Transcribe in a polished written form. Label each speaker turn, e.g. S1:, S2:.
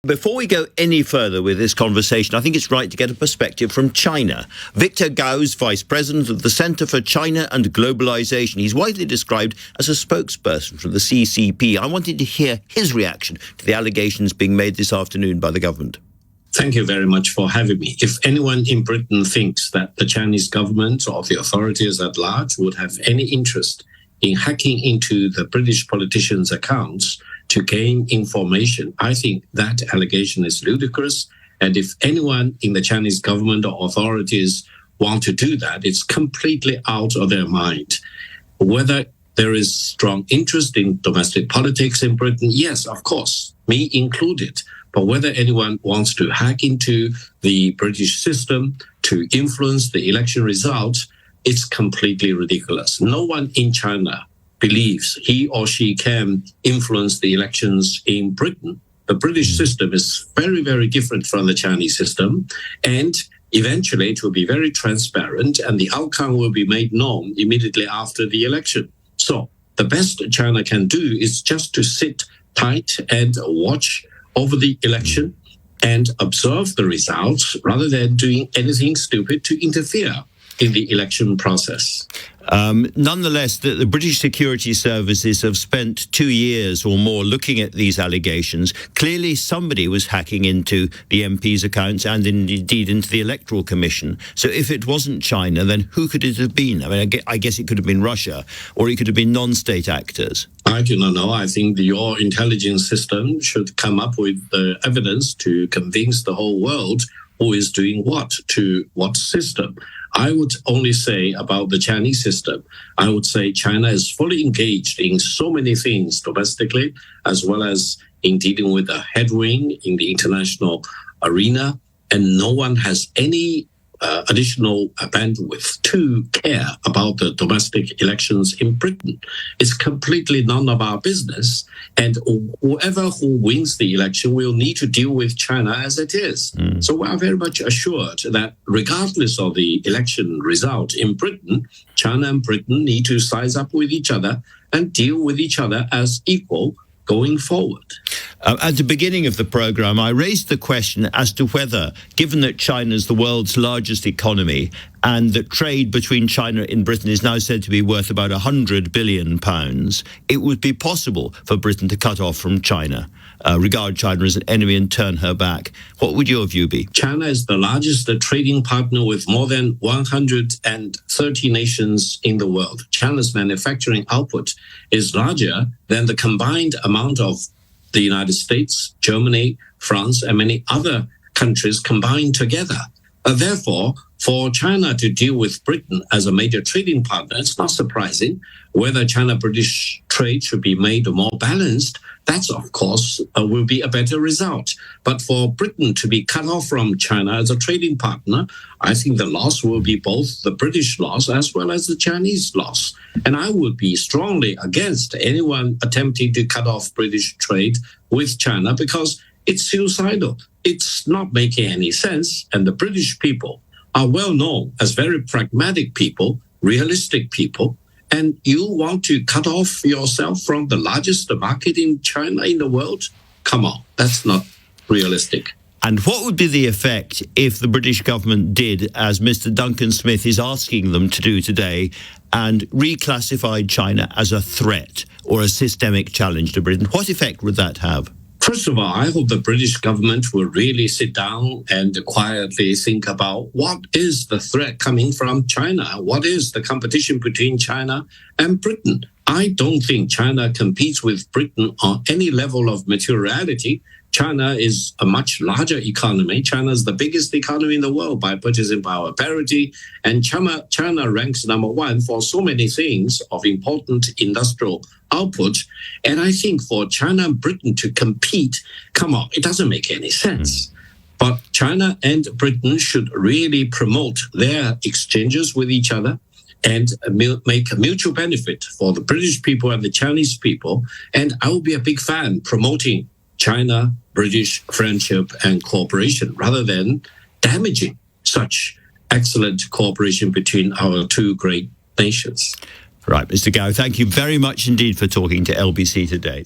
S1: Before we go any further with this conversation, I think it's right to get a perspective from China. Victor Gao is Vice President of the Center for China and Globalization. He's widely described as a spokesperson for the CCP. I wanted to hear his reaction to the allegations being made this afternoon by the government.
S2: Thank you very much for having me. If anyone in Britain thinks that the Chinese government or the authorities at large would have any interest in hacking into the British politicians' accounts to gain information, I think that allegation is ludicrous. And if anyone in the Chinese government or authorities want to do that, it's completely out of their mind. Whether there is strong interest in domestic politics in Britain, yes, of course, me included. But whether anyone wants to hack into the British system to influence the election result, it's completely ridiculous. No one in China believes he or she can influence the elections in Britain. The British system is very, very different from the Chinese system. And eventually it will be very transparent and the outcome will be made known immediately after the election. So the best China can do is just to sit tight and watch over the election and observe the results rather than doing anything stupid to interfere in the election process.
S1: Nonetheless, the British security services have spent 2 years or more looking at these allegations. Clearly, somebody was hacking into the MPs' accounts and indeed into the Electoral Commission. So if it wasn't China, then who could it have been? I mean, I guess it could have been Russia, or it could have been non-state actors.
S2: I do not know. I think your intelligence system should come up with the evidence to convince the whole world who is doing what to what system. I would only say about the Chinese system, I would say China is fully engaged in so many things domestically, as well as in dealing with the headwind in the international arena. And no one has any additional bandwidth to care about the domestic elections in Britain. It's completely none of our business. And whoever who wins the election will need to deal with China as it is. So we are very much assured that regardless of the election result in Britain, China and Britain need to size up with each other and deal with each other as equal going forward.
S1: At the beginning of the programme, I raised the question as to whether, given that China is the world's largest economy and that trade between China and Britain is now said to be worth about £100 billion, it would be possible for Britain to cut off from China, regard China as an enemy and turn her back. What would your view be?
S2: China is the largest trading partner with more than 130 nations in the world. China's manufacturing output is larger than the combined amount of the United States, Germany, France, and many other countries combined together. Therefore, for China to deal with Britain as a major trading partner, it's not surprising. Whether China-British trade should be made more balanced, that's, of course, will be a better result. But for Britain to be cut off from China as a trading partner, I think the loss will be both the British loss as well as the Chinese loss. And I would be strongly against anyone attempting to cut off British trade with China because it's suicidal. It's not making any sense. And the British people are well known as very pragmatic people, realistic people. And you want to cut off yourself from the largest market in China in the world? Come on, that's not realistic.
S1: And what would be the effect if the British government did, as Mr. Duncan Smith is asking them to do today, and reclassified China as a threat or a systemic challenge to Britain? What effect would that have?
S2: First of all, I hope the British government will really sit down and quietly think about what is the threat coming from China? What is the competition between China and Britain? I don't think China competes with Britain on any level of materiality. China is a much larger economy. China is the biggest economy in the world by purchasing power parity. And China ranks number one for so many things of important industrial output. And I think for China and Britain to compete, come on, it doesn't make any sense. But China and Britain should really promote their exchanges with each other and make a mutual benefit for the British people and the Chinese people. And I will be a big fan promoting China-British friendship and cooperation rather than damaging such excellent cooperation between our two great nations.
S1: Right, Mr. Gao, thank you very much indeed for talking to LBC today.